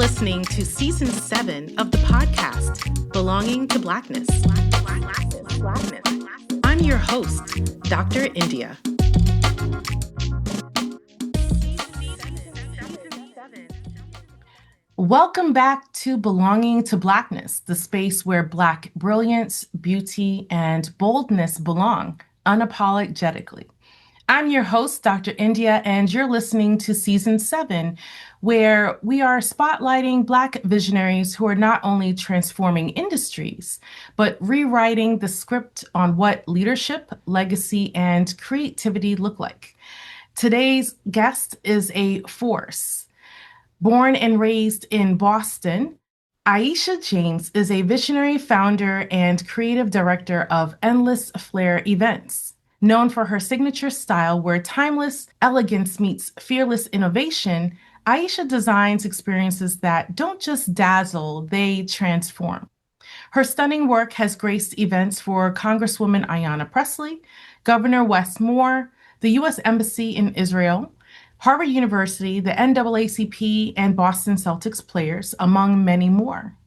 listening to Season 7 of the podcast, Belonging to Blackness. I'm your host, Dr. India. Welcome back to Belonging to Blackness, the space where Black brilliance, beauty, and boldness belong unapologetically. I'm your host, Dr. India, and you're listening to Season 7, where we are spotlighting Black visionaries who are not only transforming industries, but rewriting the script on what leadership, legacy, and creativity look like. Today's guest is a force. Born and raised in Boston, Ieasha James is a visionary founder and creative director of Endless Flair Events. Known for her signature style where timeless elegance meets fearless innovation, Ieasha designs experiences that don't just dazzle, they transform. Her stunning work has graced events for Congresswoman Ayanna Pressley, Governor Wes Moore, the U.S. Embassy in Israel, Harvard University, the NAACP, and Boston Celtics players, among many more.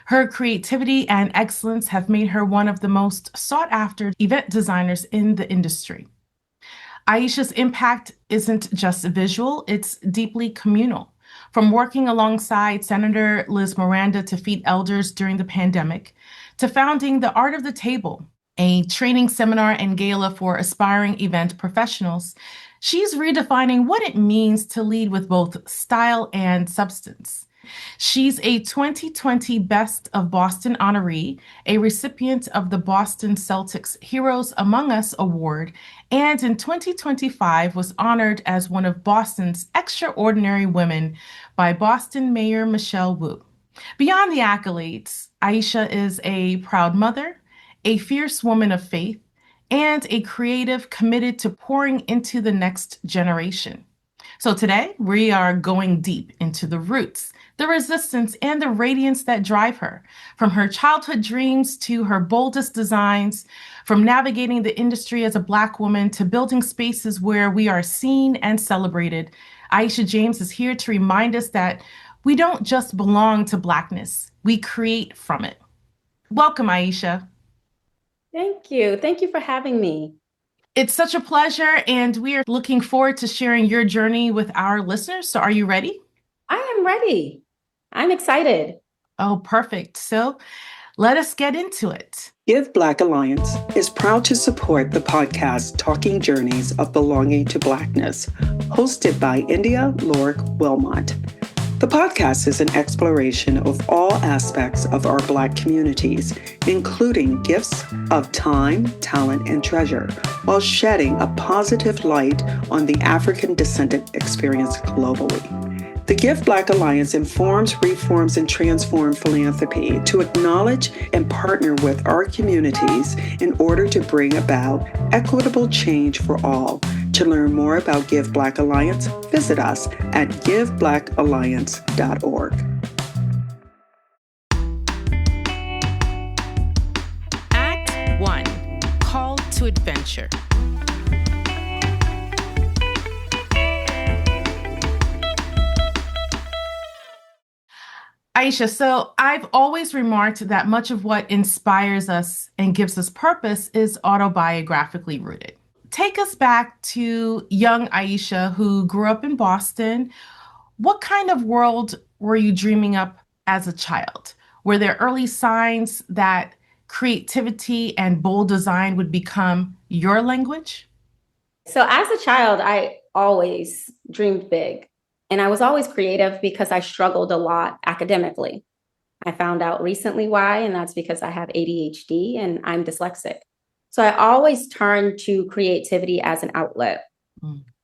Her creativity and excellence have made her one of the most sought-after event designers in the industry. Ieasha's impact isn't just visual, it's deeply communal. From working alongside Senator Liz Miranda to feed elders during the pandemic, to founding The Art of the Table, a training seminar and gala for aspiring event professionals, she's redefining what it means to lead with both style and substance. She's a 2020 Best of Boston honoree, a recipient of the Boston Celtics Heroes Among Us Award, and in 2025 was honored as one of Boston's extraordinary women by Boston Mayor Michelle Wu. Beyond the accolades, Ieasha is a proud mother, a fierce woman of faith, and a creative committed to pouring into the next generation. So today, we are going deep into the roots, the resistance, and the radiance that drive her, from her childhood dreams to her boldest designs, from navigating the industry as a Black woman to building spaces where we are seen and celebrated. Ieasha James is here to remind us that we don't just belong to Blackness, we create from it. Welcome, Ieasha. Thank you. Thank you for having me. It's such a pleasure, and we are looking forward to sharing your journey with our listeners. So are you ready? I am ready. I'm excited. Oh, perfect. So let us get into it. Give Black Alliance is proud to support the podcast Talking Journeys of Belonging to Blackness, hosted by India Lork Wilmot. The podcast is an exploration of all aspects of our Black communities, including gifts of time, talent, and treasure, while shedding a positive light on the African descendant experience globally. The Give Black Alliance informs, reforms, and transforms philanthropy to acknowledge and partner with our communities in order to bring about equitable change for all. To learn more about Give Black Alliance, visit us at giveblackalliance.org. Act 1, Call to Adventure. Ieasha, so I've always remarked that much of what inspires us and gives us purpose is autobiographically rooted. Take us back to young Ieasha who grew up in Boston. What kind of world were you dreaming up as a child? Were there early signs that creativity and bold design would become your language? So as a child, I always dreamed big. And I was always creative because I struggled a lot academically. I found out recently why, and that's because I have ADHD and I'm dyslexic. So I always turned to creativity as an outlet.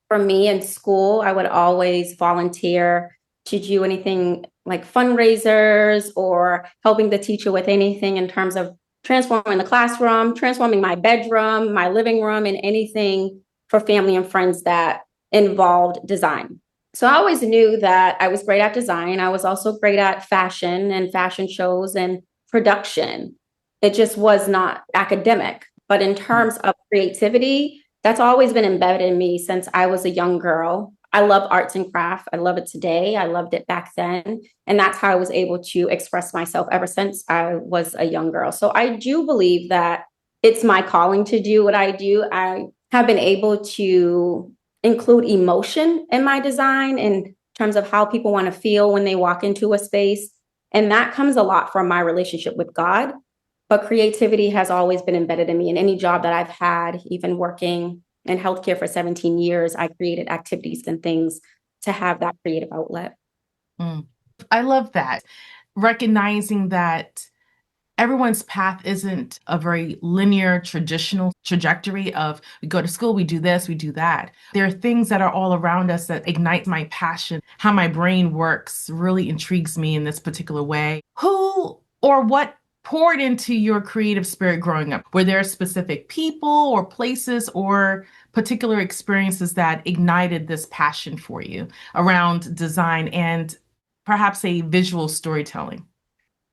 For me in school, I would always volunteer to do anything like fundraisers or helping the teacher with anything in terms of transforming the classroom, transforming my bedroom, my living room, and anything for family and friends that involved design. So I always knew that I was great at design. I was also great at fashion and fashion shows and production. It just was not academic. But in terms of creativity, that's always been embedded in me since I was a young girl. I love arts and craft. I love it today. I loved it back then. And that's how I was able to express myself ever since I was a young girl. So I do believe that it's my calling to do what I do. I have been able to include emotion in my design in terms of how people want to feel when they walk into a space. And that comes a lot from my relationship with God. But creativity has always been embedded in me. In any job that I've had, even working in healthcare for 17 years, I created activities and things to have that creative outlet. I love that. Recognizing that everyone's path isn't a very linear, traditional trajectory of we go to school, we do this, we do that. There are things that are all around us that ignite my passion. How my brain works really intrigues me in this particular way. Who or what poured into your creative spirit growing up? Were there specific people or places or particular experiences that ignited this passion for you around design and perhaps a visual storytelling?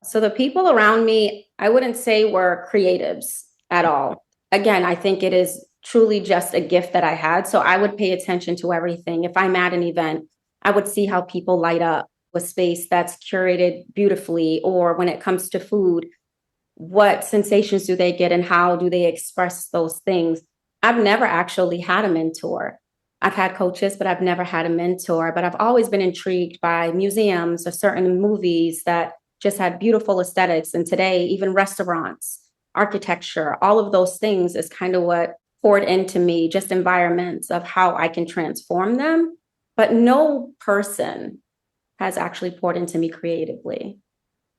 So the people around me, I wouldn't say were creatives at all. Again, I think it is truly just a gift that I had. So I would pay attention to everything. If I'm at an event, I would see how people light up a space that's curated beautifully, or when it comes to food, what sensations do they get and how do they express those things? I've never actually had a mentor. I've had coaches, but I've never had a mentor. But I've always been intrigued by museums or certain movies that just had beautiful aesthetics. And today, even restaurants, architecture, all of those things is kind of what poured into me, just environments of how I can transform them. But no person has actually poured into me creatively.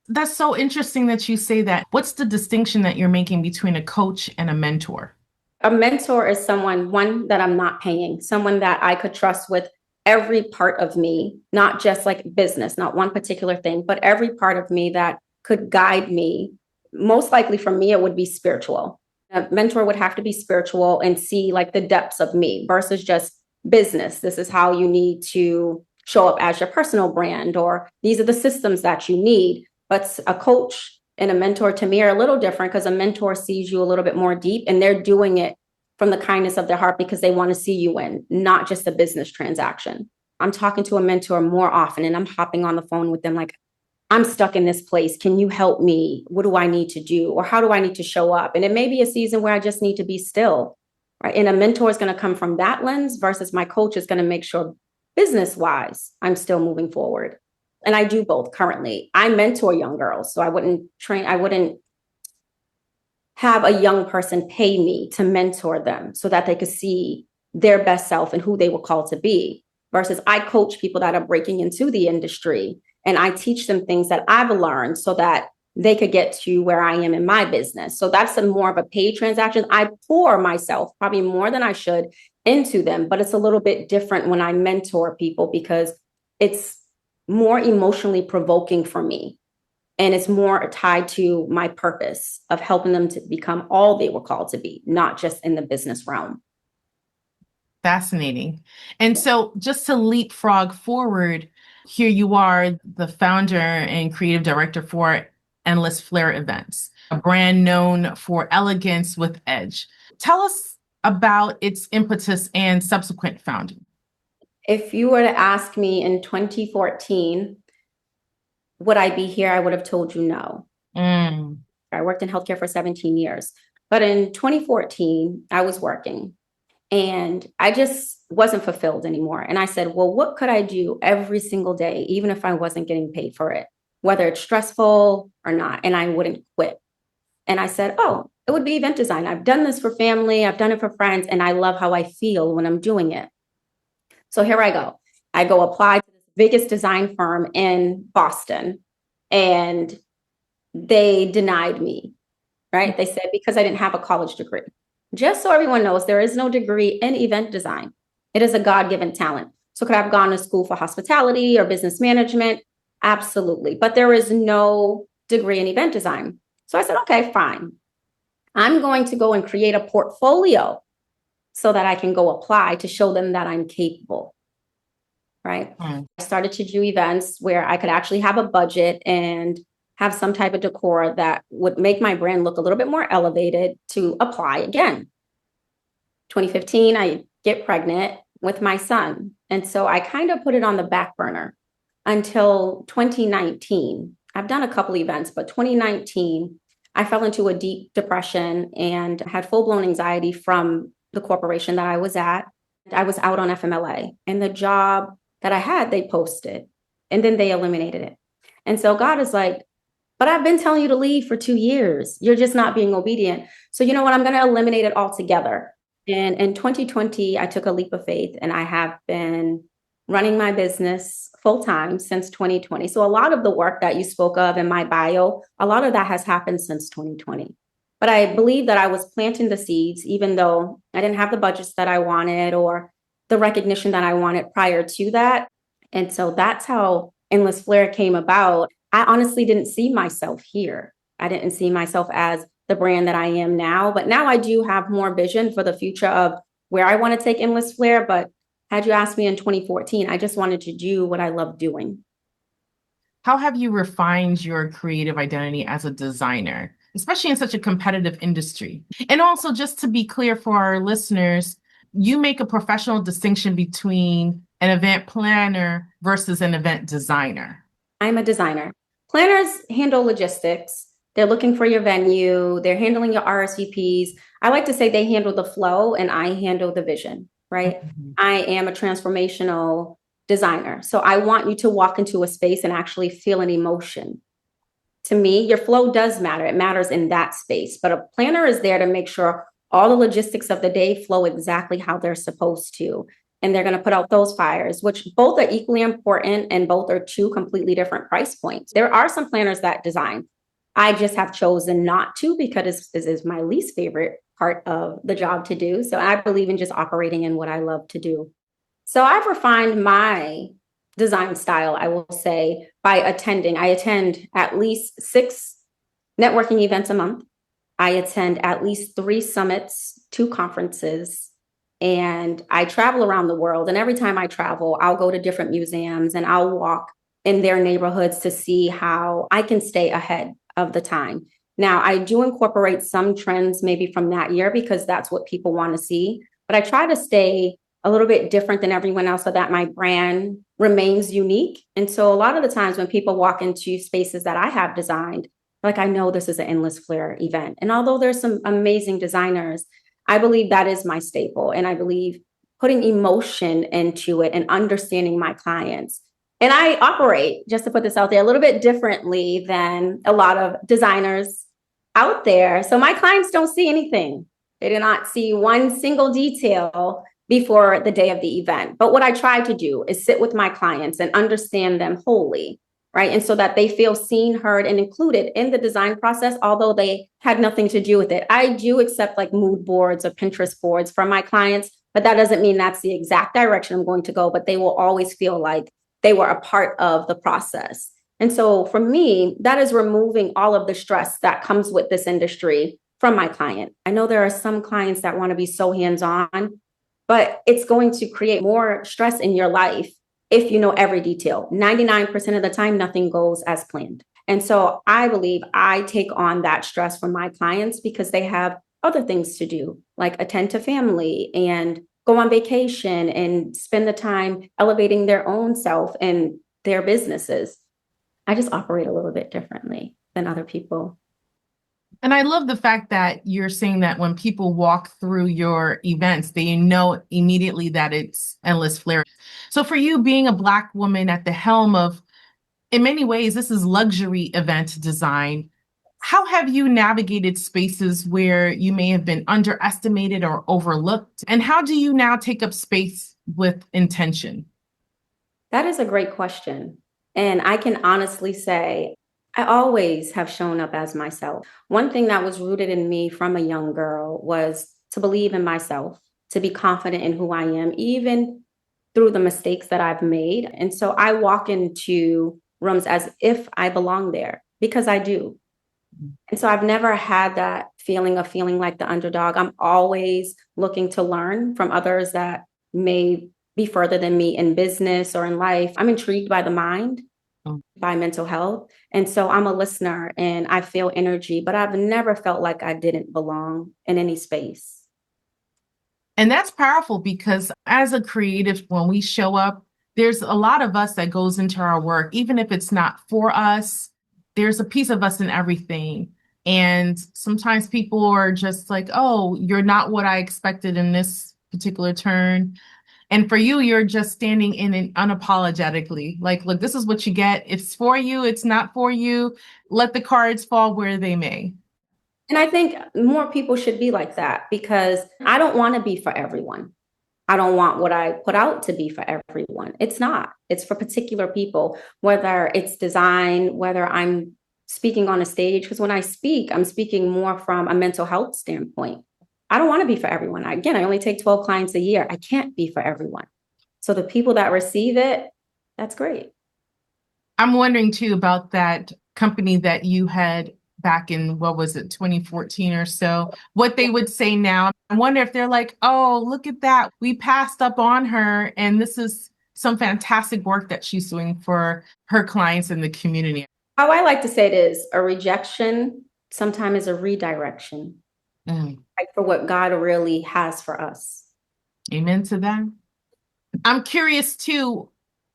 That's so interesting that you say that. What's the distinction that you're making between a coach and a mentor? A mentor is someone, one, that I'm not paying, someone that I could trust with every part of me, not just like business, not one particular thing, but every part of me that could guide me. Most likely for me, it would be spiritual. A mentor would have to be spiritual and see like the depths of me versus just business. This is how you need to show up as your personal brand, or these are the systems that you need. But a coach and a mentor to me are a little different because a mentor sees you a little bit more deep and they're doing it from the kindness of their heart because they want to see you win, not just a business transaction. I'm talking to a mentor more often and I'm hopping on the phone with them like, I'm stuck in this place. Can you help me? What do I need to do? Or how do I need to show up? And it may be a season where I just need to be still, right? And a mentor is going to come from that lens versus my coach is going to make sure business wise, I'm still moving forward. And I do both currently. I mentor young girls, so I wouldn't have a young person pay me to mentor them so that they could see their best self and who they were called to be. Versus I coach people that are breaking into the industry and I teach them things that I've learned so that they could get to where I am in my business. So that's more of a paid transaction. I pour myself probably more than I should into them, but it's a little bit different when I mentor people because it's more emotionally provoking for me. And it's more tied to my purpose of helping them to become all they were called to be, not just in the business realm. Fascinating. And so, just to leapfrog forward, here you are, the founder and creative director for Endless Flair Events, a brand known for elegance with edge. Tell us about its impetus and subsequent founding. If you were to ask me in 2014, would I be here? I would have told you no. I worked in healthcare for 17 years. But in 2014, I was working and I just wasn't fulfilled anymore. And I said, well, what could I do every single day, even if I wasn't getting paid for it, whether it's stressful or not? And I wouldn't quit. And I said, oh, it would be event design. I've done this for family. I've done it for friends. And I love how I feel when I'm doing it. So here I go. I go apply to the biggest design firm in Boston and they denied me, right? They said because I didn't have a college degree. Just so everyone knows, there is no degree in event design. It is a God-given talent. So could I have gone to school for hospitality or business management? Absolutely. But there is no degree in event design. So I said, okay, fine. I'm going to go and create a portfolio so that I can go apply to show them that I'm capable, right? I started to do events where I could actually have a budget and have some type of decor that would make my brand look a little bit more elevated to apply again. 2015, I get pregnant with my son. And so I kind of put it on the back burner until 2019. I've done a couple events, but 2019, I fell into a deep depression and had full-blown anxiety from the corporation that I was at. I was out on FMLA, and the job that I had, they posted, and then they eliminated it. And so God is like, but I've been telling you to leave for 2 years. You're just not being obedient. So you know what? I'm going to eliminate it altogether. And in 2020, I took a leap of faith, and I have been running my business full time since 2020. So a lot of the work that you spoke of in my bio, a lot of that has happened since 2020. But I believe that I was planting the seeds, even though I didn't have the budgets that I wanted or the recognition that I wanted prior to that. And so that's how Endless Flair came about. I honestly didn't see myself here. I didn't see myself as the brand that I am now, but now I do have more vision for the future of where I want to take Endless Flair. But had you asked me in 2014, I just wanted to do what I love doing. How have you refined your creative identity as a designer, especially in such a competitive industry? And also, just to be clear for our listeners, you make a professional distinction between an event planner versus an event designer. I'm a designer. Planners handle logistics. They're looking for your venue. They're handling your RSVPs. I like to say they handle the flow and I handle the vision, right? Mhm. I am a transformational designer. So I want you to walk into a space and actually feel an emotion. To me, your flow does matter. It matters in that space. But a planner is there to make sure all the logistics of the day flow exactly how they're supposed to. And they're going to put out those fires, which both are equally important and both are two completely different price points. There are some planners that design. I just have chosen not to because this is my least favorite part of the job to do. So I believe in just operating in what I love to do. So I've refined my design style, I will say, by attending. I attend at least 6 networking events a month. I attend at least 3 summits, 2 conferences, and I travel around the world. And every time I travel, I'll go to different museums and I'll walk in their neighborhoods to see how I can stay ahead of the time. Now, I do incorporate some trends maybe from that year because that's what people want to see, but I try to stay a little bit different than everyone else so that my brand remains unique. And so a lot of the times when people walk into spaces that I have designed, like I know this is an Endless Flair event. And although there's some amazing designers, I believe that is my staple. And I believe putting emotion into it and understanding my clients. And I operate, just to put this out there, a little bit differently than a lot of designers out there. So my clients don't see anything. They do not see one single detail before the day of the event. But what I try to do is sit with my clients and understand them wholly, right? And so that they feel seen, heard, and included in the design process, although they had nothing to do with it. I do accept like mood boards or Pinterest boards from my clients, but that doesn't mean that's the exact direction I'm going to go, but they will always feel like they were a part of the process. And so for me, that is removing all of the stress that comes with this industry from my client. I know there are some clients that want to be so hands-on, but it's going to create more stress in your life if you know every detail. 99% of the time, nothing goes as planned. And so I believe I take on that stress from my clients because they have other things to do, like attend to family and go on vacation and spend the time elevating their own self and their businesses. I just operate a little bit differently than other people. And I love the fact that you're saying that when people walk through your events, they know immediately that it's Endless Flair. So for you, being a Black woman at the helm of, in many ways, this is luxury event design. How have you navigated spaces where you may have been underestimated or overlooked? And how do you now take up space with intention? That is a great question. And I can honestly say, I always have shown up as myself. One thing that was rooted in me from a young girl was to believe in myself, to be confident in who I am, even through the mistakes that I've made. And so I walk into rooms as if I belong there because I do. And so I've never had that feeling of feeling like the underdog. I'm always looking to learn from others that may be further than me in business or in life. I'm intrigued by the mind, by mental health. And so I'm a listener and I feel energy, but I've never felt like I didn't belong in any space. And that's powerful because as a creative, when we show up, there's a lot of us that goes into our work, even if it's not for us, there's a piece of us in everything. And sometimes people are just like, oh, you're not what I expected in this particular turn. And for you, you're just standing in it unapologetically. Like, look, this is what you get. It's for you, it's not for you. Let the cards fall where they may. And I think more people should be like that because I don't want to be for everyone. I don't want what I put out to be for everyone. It's not. It's for particular people, whether it's design, whether I'm speaking on a stage. Because when I speak, I'm speaking more from a mental health standpoint. I don't want to be for everyone. Again, I only take 12 clients a year. I can't be for everyone. So the people that receive it, that's great. I'm wondering too about that company that you had back in, what was it, 2014 or so, what they would say now. I wonder if they're like, oh, look at that. We passed up on her, and this is some fantastic work that she's doing for her clients in the community. How I like to say it is a rejection sometimes is a redirection, like for what God really has for us. Amen to that. I'm curious too,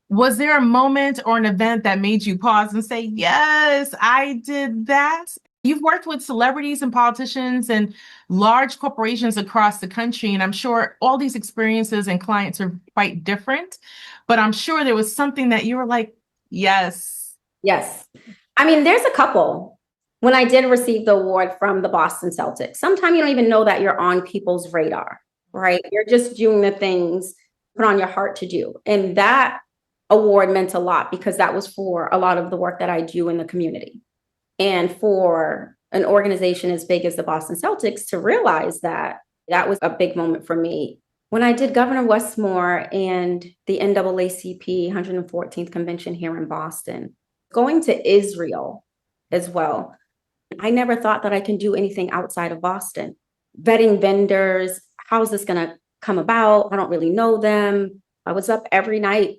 was there a moment or an event that made you pause and say, yes, I did that? You've worked with celebrities and politicians and large corporations across the country, and I'm sure all these experiences and clients are quite different, but I'm sure there was something that you were like, yes. Yes. I mean, there's a couple. When I did receive the award from the Boston Celtics, sometimes you don't even know that you're on people's radar, right? You're just doing the things put on your heart to do. And that award meant a lot because that was for a lot of the work that I do in the community. And for an organization as big as the Boston Celtics to realize that, that was a big moment for me. When I did Governor Westmore and the NAACP 114th convention here in Boston, going to Israel as well, I never thought that I can do anything outside of Boston. Vetting vendors, how's this going to come about? I don't really know them. I was up every night,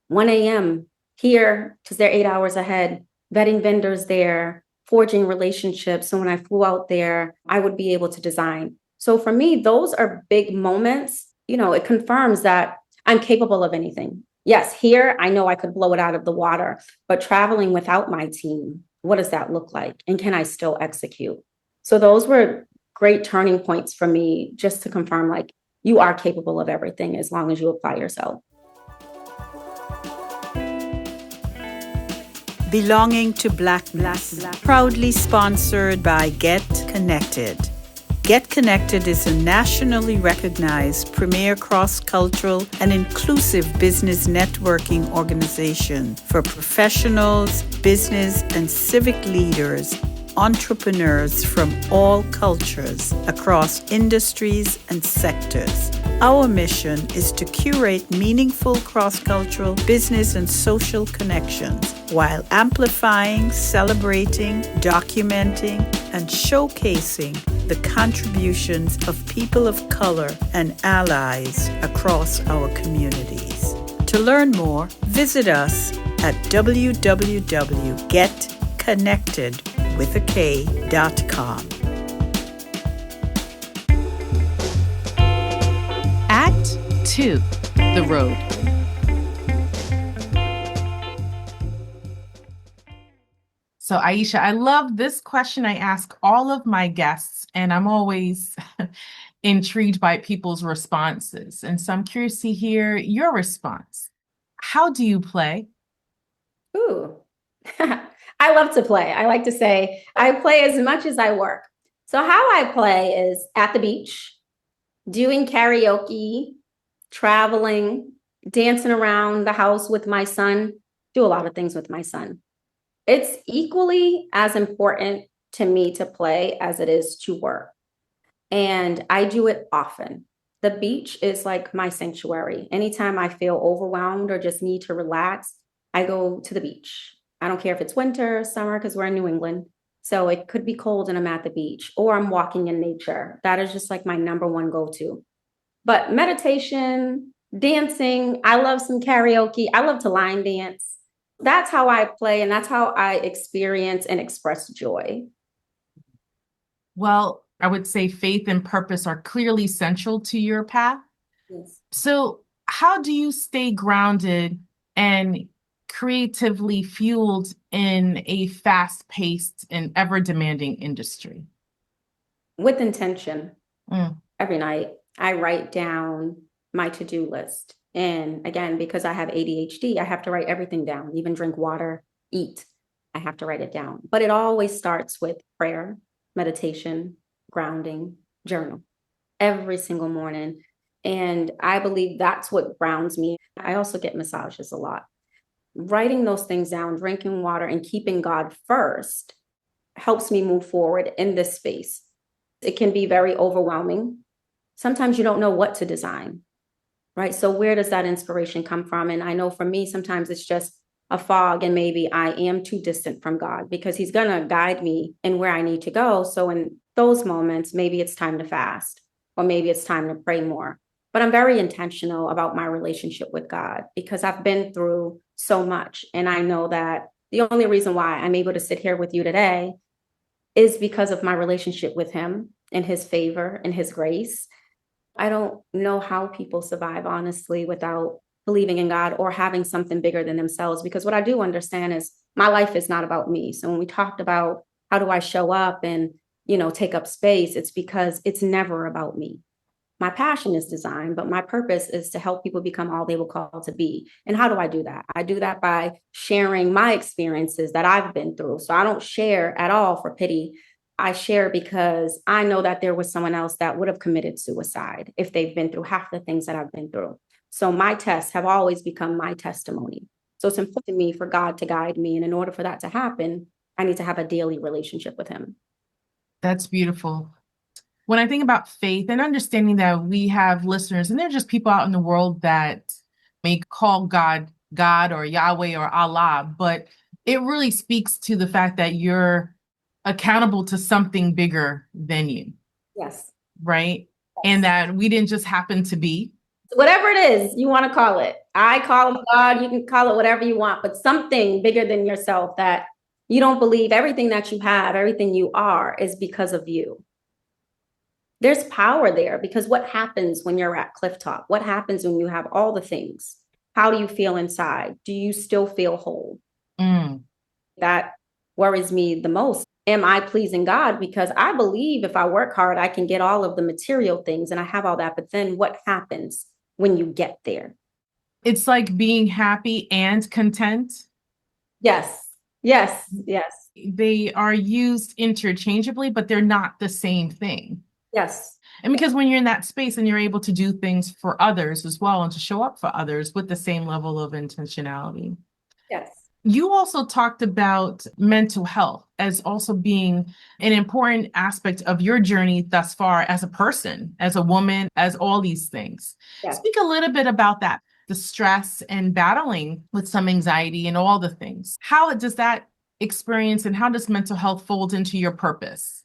1 a.m. here because they're 8 hours ahead, vetting vendors there, forging relationships. So when I flew out there, I would be able to design. So for me, those are big moments. You know, it confirms that I'm capable of anything. Yes, here I know I could blow it out of the water, but traveling without my team, what does that look like? And can I still execute? So those were great turning points for me just to confirm, like, you are capable of everything as long as you apply yourself. Belonging to Blackness, proudly sponsored by Get Connected. Get Connected is a nationally recognized premier cross-cultural and inclusive business networking organization for professionals, business, and civic leaders, entrepreneurs from all cultures across industries and sectors. Our mission is to curate meaningful cross-cultural business and social connections while amplifying, celebrating, documenting, and showcasing the contributions of people of color and allies across our communities. To learn more, visit us at www.getconnected.com. Act 2, The Road. So, Ieasha, I love this question. I ask all of my guests, and I'm always intrigued by people's responses. And so I'm curious to hear your response. How do you play? Ooh, I love to play. I like to say I play as much as I work. So how I play is at the beach, doing karaoke, traveling, dancing around the house with my son, do a lot of things with my son. It's equally as important to me to play as it is to work. And I do it often. The beach is like my sanctuary. Anytime I feel overwhelmed or just need to relax, I go to the beach. I don't care if it's winter or summer because we're in New England. So it could be cold and I'm at the beach or I'm walking in nature. That is just like my number one go-to. But meditation, dancing, I love some karaoke. I love to line dance. That's how I play and that's how I experience and express joy. Well, I would say faith and purpose are clearly central to your path. Yes. So, how do you stay grounded and creatively fueled in a fast-paced and ever-demanding industry? With intention. Mm. Every night, I write down my to-do list. And again, because I have ADHD, I have to write everything down, even drink water, eat. I have to write it down. But it always starts with prayer, meditation, grounding, journal every single morning. And I believe that's what grounds me. I also get massages a lot. Writing those things down, drinking water, and keeping God first helps me move forward in this space. It can be very overwhelming. Sometimes you don't know what to design, right? So where does that inspiration come from? And I know for me, sometimes it's just a fog, and maybe I am too distant from God because he's going to guide me in where I need to go. So in those moments, maybe it's time to fast, or maybe it's time to pray more. But I'm very intentional about my relationship with God because I've been through so much. And I know that the only reason why I'm able to sit here with you today is because of my relationship with him and his favor and his grace. I don't know how people survive, honestly, without believing in God or having something bigger than themselves. Because what I do understand is my life is not about me. So when we talked about how do I show up and, take up space, it's because it's never about me. My passion is design, but my purpose is to help people become all they were called to be. And how do I do that? I do that by sharing my experiences that I've been through. So I don't share at all for pity. I share because I know that there was someone else that would have committed suicide if they've been through half the things that I've been through. So my tests have always become my testimony. So it's important to me for God to guide me. And in order for that to happen, I need to have a daily relationship with him. That's beautiful. When I think about faith and understanding that we have listeners, and they're just people out in the world that may call God or Yahweh or Allah, but it really speaks to the fact that you're accountable to something bigger than you, Yes. right? And that we didn't just happen to be. Whatever it is you want to call it. I call it God, you can call it whatever you want, but something bigger than yourself that you don't believe everything that you have, everything you are is because of you. There's power there because what happens when you're at cliff top? What happens when you have all the things? How do you feel inside? Do you still feel whole? Mm. That worries me the most. Am I pleasing God? Because I believe if I work hard, I can get all of the material things and I have all that. But then what happens when you get there? It's like being happy and content. Yes, yes, yes, They are used interchangeably, but they're not the same thing. yes. And because when you're in that space and you're able to do things for others as well and to show up for others with the same level of intentionality. Yes. You also talked about mental health as also being an important aspect of your journey thus far as a person, as a woman, as all these things. Yes. Speak a little bit about that, the stress and battling with some anxiety and all the things. How does that experience and how does mental health fold into your purpose?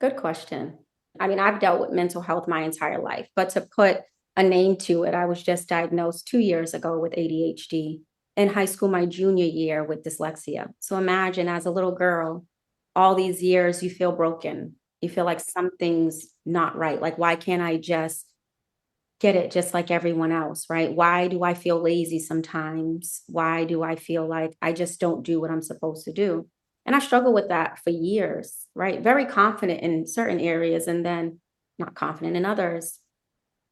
Good question. I mean, I've dealt with mental health my entire life, but to put a name to it, I was just diagnosed 2 years ago with ADHD. In high school, my junior year with dyslexia. So imagine as a little girl, all these years, you feel broken. You feel like something's not right. Like, why can't I just get it just like everyone else, right? Why do I feel lazy sometimes? Why do I feel like I just don't do what I'm supposed to do? And I struggled with that for years, right? Very confident in certain areas and then not confident in others.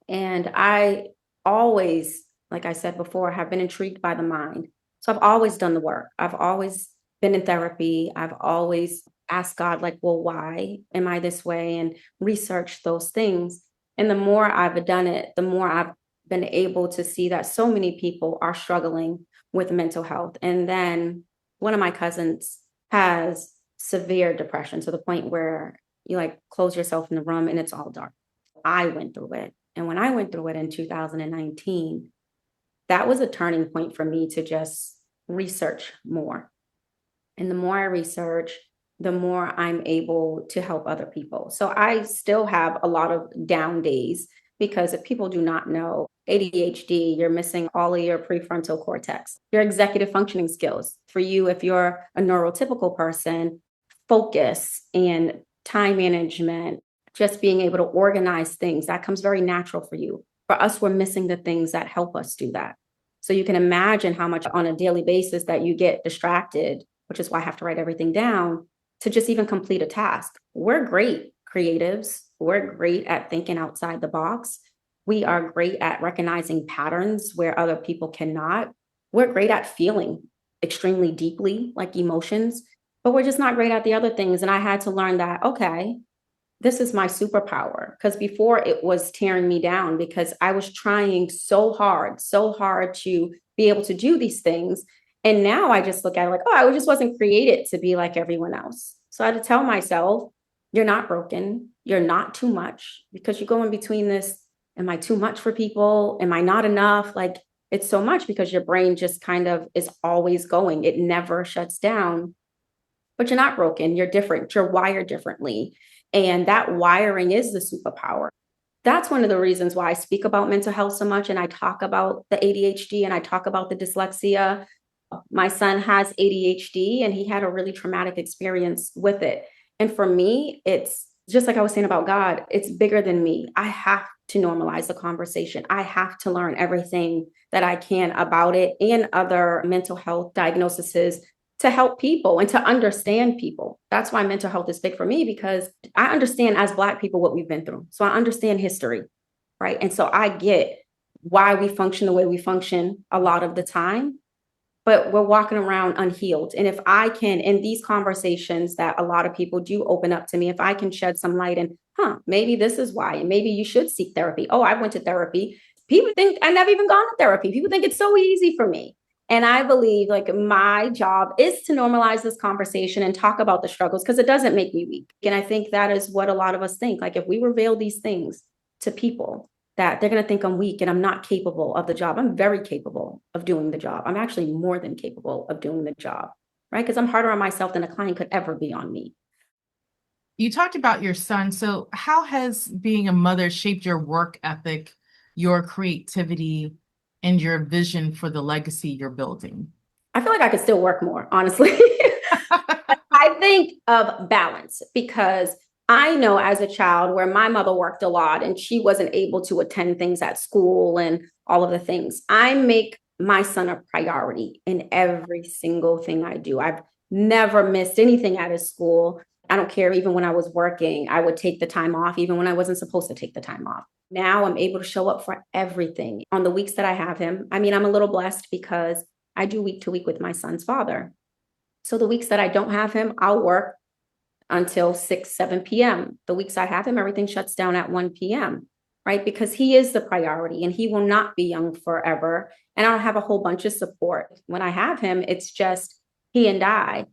And I always, like I said before, have been intrigued by the mind. So I've always done the work. I've always been in therapy. I've always asked God, like, well, why am I this way? And researched those things. And the more I've done it, the more I've been able to see that so many people are struggling with mental health. And then one of my cousins has severe depression to the point where you like close yourself in the room and it's all dark. I went through it. And when I went through it in 2019, that was a turning point for me to just research more. And the more I research, the more I'm able to help other people. So I still have a lot of down days because if people do not know ADHD, you're missing all of your prefrontal cortex, your executive functioning skills. For you, if you're a neurotypical person, focus and time management, just being able to organize things, that comes very natural for you. For us, we're missing the things that help us do that. So you can imagine how much on a daily basis that you get distracted, which is why I have to write everything down to just even complete a task. We're great creatives. We're great at thinking outside the box. We are great at recognizing patterns where other people cannot. We're great at feeling extremely deeply, like emotions, but we're just not great at the other things. And I had to learn that, okay, this is my superpower. Because before it was tearing me down because I was trying so hard to be able to do these things. And now I just look at it like, oh, I just wasn't created to be like everyone else. So I had to tell myself, you're not broken. You're not too much, because you go in between this. Am I too much for people? Am I not enough? Like, it's so much because your brain just kind of is always going. It never shuts down. But you're not broken. You're different. You're wired differently. And that wiring is the superpower. That's one of the reasons why I speak about mental health so much. And I talk about the ADHD and I talk about the dyslexia. My son has ADHD and he had a really traumatic experience with it. And for me, it's just like I was saying about God, it's bigger than me. I have to normalize the conversation. I have to learn everything that I can about it and other mental health diagnoses to help people and to understand people. That's why mental health is big for me, because I understand as Black people what we've been through. So I understand history, right? And so I get why we function the way we function a lot of the time, but we're walking around unhealed. And if I can, in these conversations that a lot of people do open up to me, if I can shed some light and, maybe this is why, and maybe you should seek therapy. Oh, I went to therapy. People think I never even gone to therapy. People think it's so easy for me. And I believe like my job is to normalize this conversation and talk about the struggles, because it doesn't make me weak. And I think that is what a lot of us think. Like if we reveal these things to people, that they're going to think I'm weak and I'm not capable of the job. I'm very capable of doing the job. I'm actually more than capable of doing the job, right? Because I'm harder on myself than a client could ever be on me. You talked about your son. So, how has being a mother shaped your work ethic, your creativity, and your vision for the legacy you're building? I feel like I could still work more, honestly. I think of balance, because I know as a child where my mother worked a lot and she wasn't able to attend things at school and all of the things. I make my son a priority in every single thing I do. I've never missed anything out of school. I don't care. Even when I was working, I would take the time off, even when I wasn't supposed to take the time off. Now I'm able to show up for everything on the weeks that I have him. I mean, I'm a little blessed because I do week to week with my son's father. So the weeks that I don't have him, I'll work until 6, 7 p.m. The weeks I have him, everything shuts down at 1 p.m., right? Because he is the priority and he will not be young forever. And I'll have a whole bunch of support. When I have him, it's just he and I.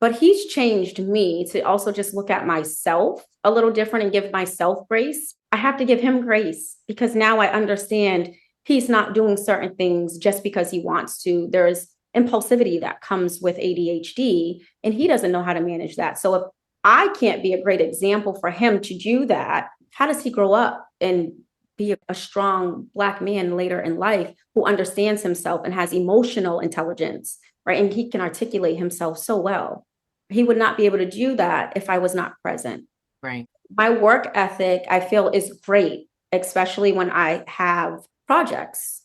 But he's changed me to also just look at myself a little different and give myself grace. I have to give him grace because now I understand he's not doing certain things just because he wants to. There's impulsivity that comes with ADHD, and he doesn't know how to manage that. So if I can't be a great example for him to do that, how does he grow up and be a strong Black man later in life who understands himself and has emotional intelligence, right? And he can articulate himself so well. He would not be able to do that if I was not present. Right. My work ethic, I feel, is great, especially when I have projects.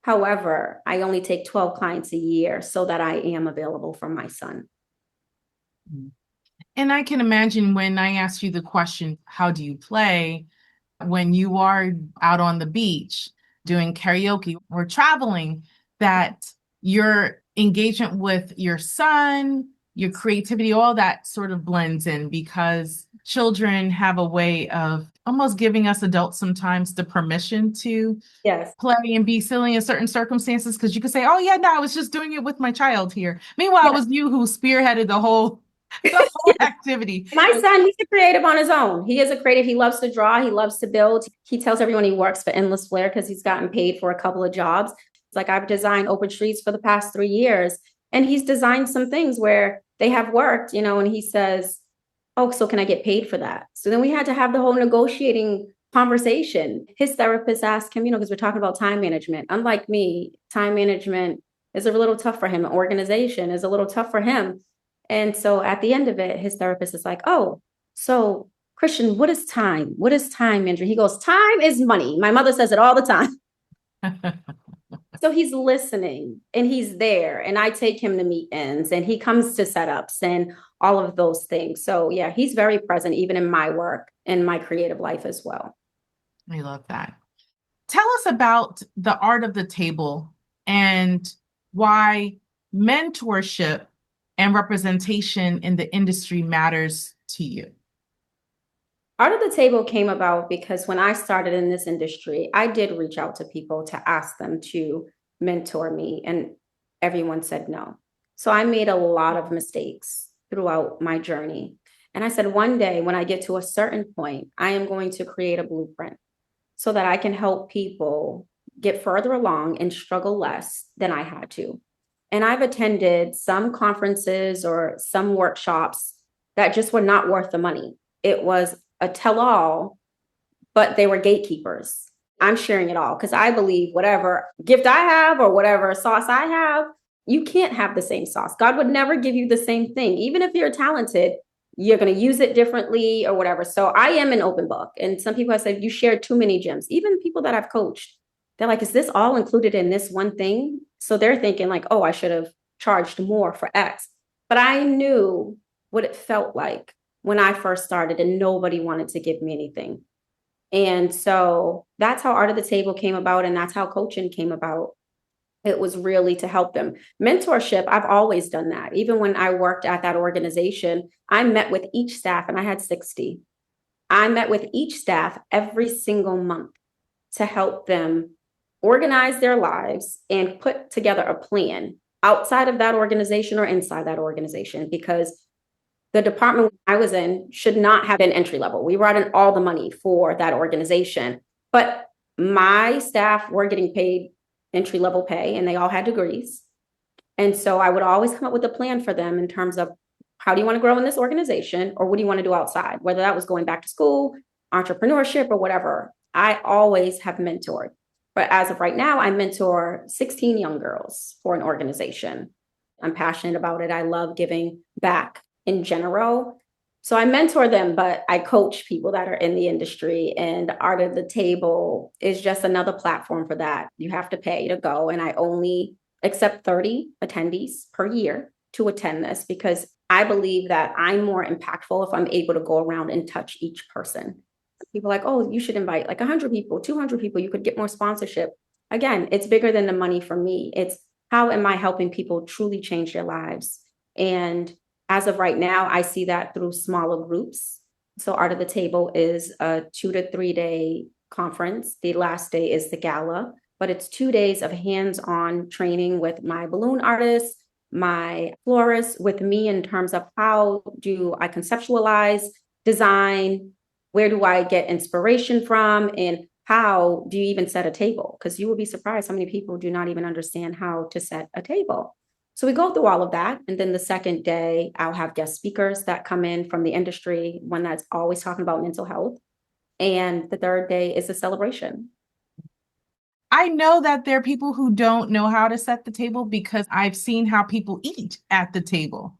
However, I only take 12 clients a year so that I am available for my son. And I can imagine when I asked you the question, how do you play? When you are out on the beach doing karaoke or traveling, that your engagement with your son, your creativity, all that sort of blends in, because children have a way of almost giving us adults sometimes the permission to play and be silly in certain circumstances, because you could say, oh yeah, no, I was just doing it with my child here. Meanwhile, it was you who spearheaded the whole activity. My son, he's a creative on his own. He is a creative. He loves to draw. He loves to build. He tells everyone he works for Endless Flair because he's gotten paid for a couple of jobs. It's like, I've designed open streets for the past 3 years. And he's designed some things where they have worked, and he says, oh, so can I get paid for that? So then we had to have the whole negotiating conversation. His therapist asked him, because we're talking about time management. Unlike me, time management is a little tough for him. Organization is a little tough for him. And so at the end of it, his therapist is like, oh, so Christian, what is time? What is time, Andrew? He goes, time is money. My mother says it all the time. So he's listening and he's there, and I take him to meetings and he comes to setups and all of those things. So yeah, he's very present even in my work and my creative life as well. I love that. Tell us about the art of the table and why mentorship and representation in the industry matters to you. Art of the Table came about because when I started in this industry, I did reach out to people to ask them to mentor me, and everyone said no. So I made a lot of mistakes throughout my journey. And I said, one day when I get to a certain point, I am going to create a blueprint so that I can help people get further along and struggle less than I had to. And I've attended some conferences or some workshops that just were not worth the money. It was a tell-all, but they were gatekeepers. I'm sharing it all because I believe whatever gift I have or whatever sauce I have, you can't have the same sauce. God would never give you the same thing. Even if you're talented, you're going to use it differently or whatever. So I am an open book. And some people have said, you share too many gems. Even people that I've coached, they're like, is this all included in this one thing? So they're thinking like, oh, I should have charged more for X. But I knew what it felt like when I first started and nobody wanted to give me anything. And so that's how Art of the Table came about. And that's how coaching came about. It was really to help them. Mentorship, I've always done that. Even when I worked at that organization, I met with each staff, and I had 60. I met with each staff every single month to help them organize their lives and put together a plan outside of that organization or inside that organization, because the department I was in should not have been entry level. We brought in all the money for that organization, but my staff were getting paid entry level pay and they all had degrees. And so I would always come up with a plan for them in terms of how do you want to grow in this organization, or what do you want to do outside, whether that was going back to school, entrepreneurship, or whatever. I always have mentored. But as of right now, I mentor 16 young girls for an organization. I'm passionate about it. I love giving back in general. So I mentor them, but I coach people that are in the industry, and Art of the Table is just another platform for that. You have to pay to go, and I only accept 30 attendees per year to attend this because I believe that I'm more impactful if I'm able to go around and touch each person. People are like, oh, you should invite like 100 people, 200 people, you could get more sponsorship. Again, it's bigger than the money for me. It's how am I helping people truly change their lives? And as of right now, I see that through smaller groups. So Art of the Table is a 2 to 3 day conference. The last day is the gala, but it's 2 days of hands-on training with my balloon artists, my florists, with me in terms of how do I conceptualize, design, where do I get inspiration from, and how do you even set a table? Because you will be surprised how many people do not even understand how to set a table. So we go through all of that. And then the second day, I'll have guest speakers that come in from the industry, one that's always talking about mental health. And the third day is a celebration. I know that there are people who don't know how to set the table because I've seen how people eat at the table.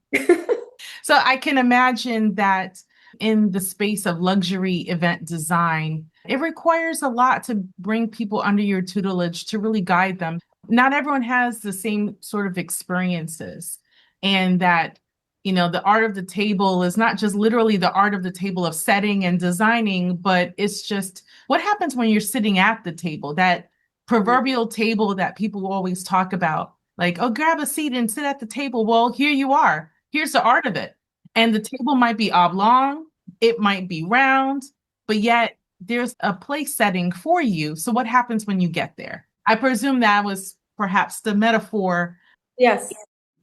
So I can imagine that in the space of luxury event design, it requires a lot to bring people under your tutelage to really guide them. Not everyone has the same sort of experiences, and that, the art of the table is not just literally the art of the table of setting and designing, but it's just what happens when you're sitting at the table, that proverbial table that people always talk about, like, oh, grab a seat and sit at the table. Well, here you are. Here's the art of it. And the table might be oblong, it might be round, but yet there's a place setting for you. So what happens when you get there? I presume that was perhaps the metaphor. Yes.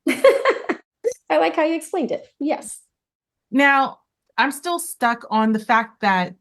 I like how you explained it. Yes. Now, I'm still stuck on the fact that,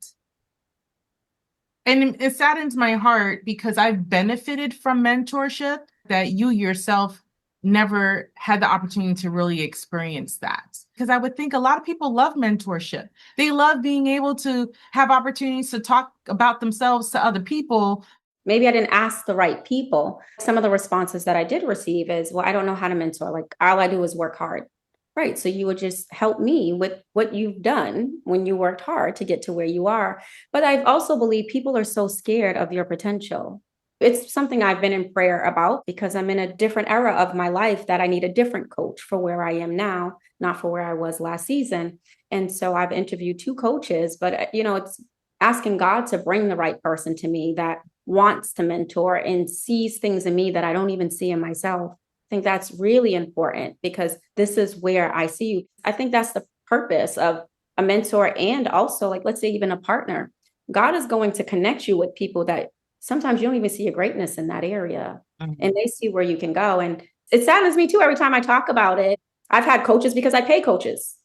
and it saddens my heart because I've benefited from mentorship, that you yourself never had the opportunity to really experience that. Because I would think a lot of people love mentorship. They love being able to have opportunities to talk about themselves to other people. Maybe I didn't ask the right people. Some of the responses that I did receive is, well, I don't know how to mentor. Like, all I do is work hard. Right. So you would just help me with what you've done when you worked hard to get to where you are. But I also believe people are so scared of your potential. It's something I've been in prayer about because I'm in a different era of my life that I need a different coach for where I am now, not for where I was last season. And so I've interviewed two coaches, but it's asking God to bring the right person to me that wants to mentor and sees things in me that I don't even see in myself. I think that's really important because this is where I see you. I think that's the purpose of a mentor and also, like, let's say even a partner. God is going to connect you with people that sometimes you don't even see your greatness in that area, and they see where you can go. And it saddens me too every time I talk about it. I've had coaches because I pay coaches.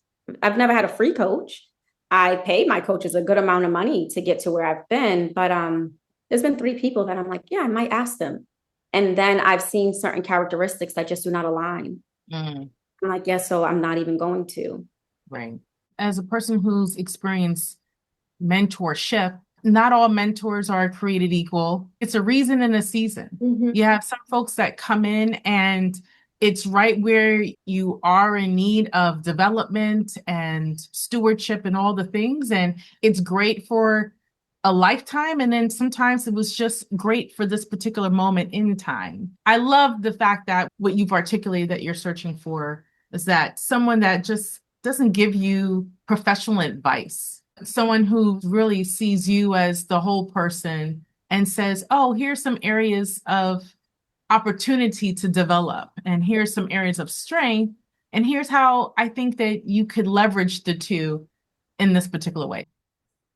I've never had a free coach. I pay my coaches a good amount of money to get to where I've been, but there's been three people that I'm like, yeah, I might ask them. And then I've seen certain characteristics that just do not align. Mm, I'm like, yeah, so I'm not even going to. right. As a person who's experienced mentorship, not all mentors are created equal. It's a reason and a season. Mhm. You have some folks that come in and it's right where you are in need of development and stewardship and all the things. And it's great for a lifetime. And then sometimes it was just great for this particular moment in time. I love the fact that what you've articulated that you're searching for is that someone that just doesn't give you professional advice, someone who really sees you as the whole person and says, oh, here's some areas of opportunity to develop, and here's some areas of strength, and here's how I think that you could leverage the two in this particular way.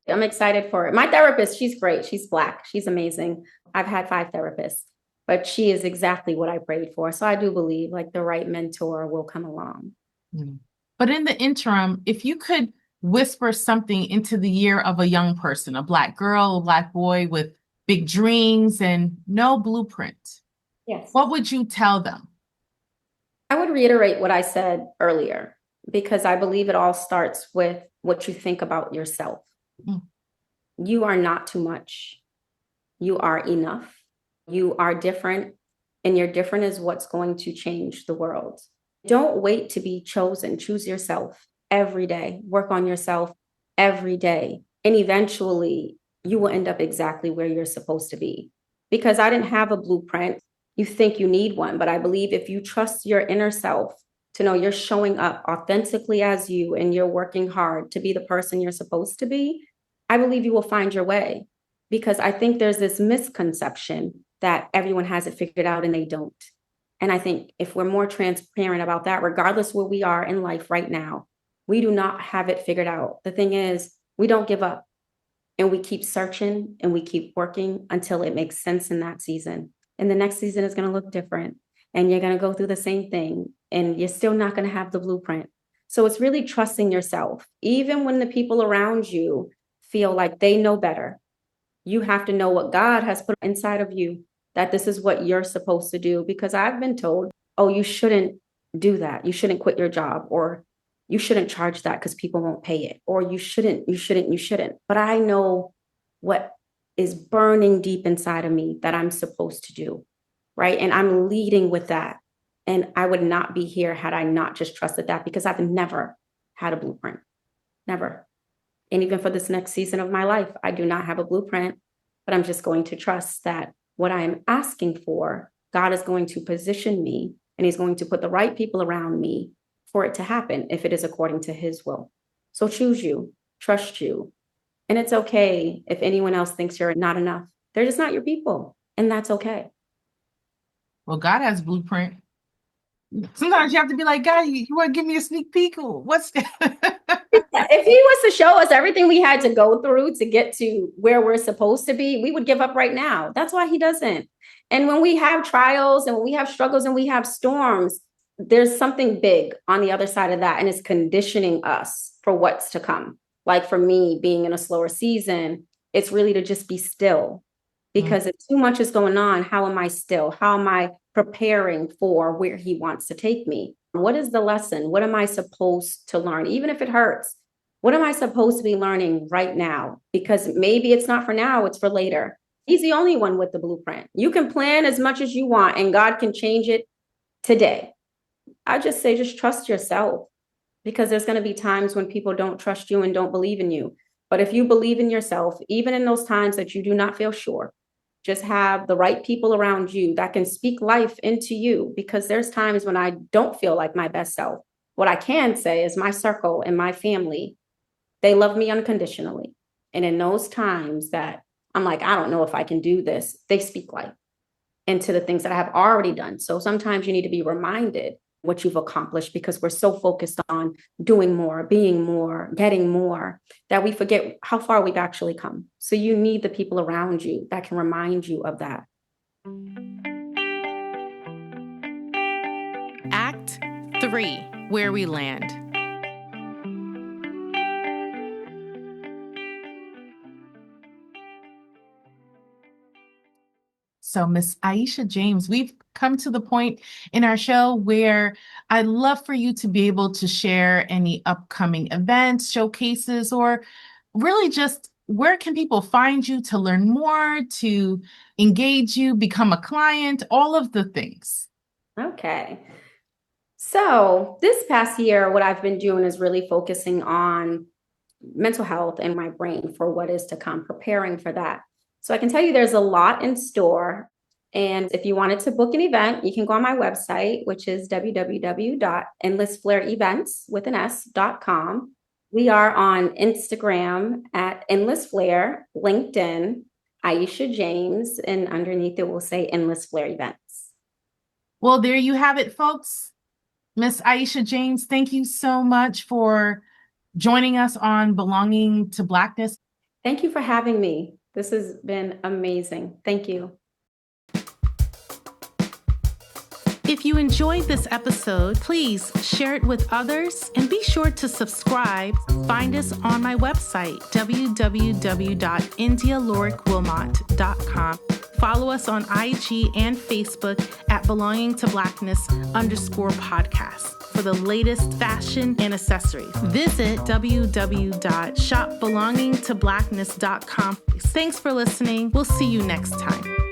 I'm excited for it. My therapist, she's great. She's Black. She's amazing. I've had 5 therapists, but she is exactly what I prayed for. So I do believe like the right mentor will come along. Mm. But in the interim, if you could whisper something into the ear of a young person, a Black girl, a Black boy with big dreams and no blueprint, Yes. what would you tell them? I would reiterate what I said earlier because I believe it all starts with what you think about yourself. Mm. You are not too much. You are enough. You are different, and your different is what's going to change the world. Don't wait to be chosen. Choose yourself every day. Work on yourself every day. And eventually, you will end up exactly where you're supposed to be. Because I didn't have a blueprint. You think you need one, but I believe if you trust your inner self to know you're showing up authentically as you and you're working hard to be the person you're supposed to be, I believe you will find your way. Because I think there's this misconception that everyone has it figured out and they don't. And I think if we're more transparent about that, regardless where we are in life right now, we do not have it figured out. The thing is, we don't give up and we keep searching and we keep working until it makes sense in that season. And the next season is going to look different and you're going to go through the same thing and you're still not going to have the blueprint. So it's really trusting yourself. Even when the people around you feel like they know better, you have to know what God has put inside of you, that this is what you're supposed to do. Because I've been told, oh, you shouldn't do that. You shouldn't quit your job, or you shouldn't charge that because people won't pay it, or you shouldn't. But I know what is burning deep inside of me that I'm supposed to do, right? And I'm leading with that. And I would not be here had I not just trusted that, because I've never had a blueprint, never. And even for this next season of my life, I do not have a blueprint, but I'm just going to trust that what I am asking for, God is going to position me and he's going to put the right people around me for it to happen if it is according to his will. So choose you, trust you. And it's okay if anyone else thinks you're not enough. They're just not your people. And that's okay. Well, God has blueprint. Sometimes you have to be like, God, you want to give me a sneak peek? Or what's that? If he was to show us everything we had to go through to get to where we're supposed to be, we would give up right now. That's why he doesn't. And when we have trials and when we have struggles and we have storms, there's something big on the other side of that. And it's conditioning us for what's to come. Like for me, being in a slower season, it's really to just be still, because if too much is going on, how am I still? How am I preparing for where he wants to take me? What is the lesson? What am I supposed to learn? Even if it hurts, what am I supposed to be learning right now? Because maybe it's not for now, it's for later. He's the only one with the blueprint. You can plan as much as you want and God can change it today. I just say, just trust yourself. because there's going to be times when people don't trust you and don't believe in you. But if you believe in yourself, even in those times that you do not feel sure, just have the right people around you that can speak life into you, because there's times when I don't feel like my best self. What I can say is my circle and my family, they love me unconditionally. And in those times that I'm like, I don't know if I can do this, they speak life into the things that I have already done. So sometimes you need to be reminded what you've accomplished, because we're so focused on doing more, being more, getting more, that we forget how far we've actually come. So you need the people around you that can remind you of that. Act 3, Where We Land. So, Miss Ieasha James, we've come to the point in our show where I'd love for you to be able to share any upcoming events, showcases, or really just where can people find you to learn more, to engage you, become a client, all of the things. Okay. So this past year, what I've been doing is really focusing on mental health and my brain for what is to come, preparing for that. So I can tell you there's a lot in store. And if you wanted to book an event, you can go on my website, which is www.endlessflareevents.com. We are on Instagram at Endless Flare, LinkedIn, Ieasha James, and underneath it will say Endless Flare Events. Well, there you have it, folks. Miss Ieasha James, thank you so much for joining us on Belonging to Blackness. Thank you for having me. This has been amazing. Thank you. If you enjoyed this episode, please share it with others and be sure to subscribe. Find us on my website, www.indialoricwilmot.com. Follow us on IG and Facebook at belongingtoblackness_podcast for the latest fashion and accessories. Visit www.shopbelongingtoblackness.com. Thanks for listening. We'll see you next time.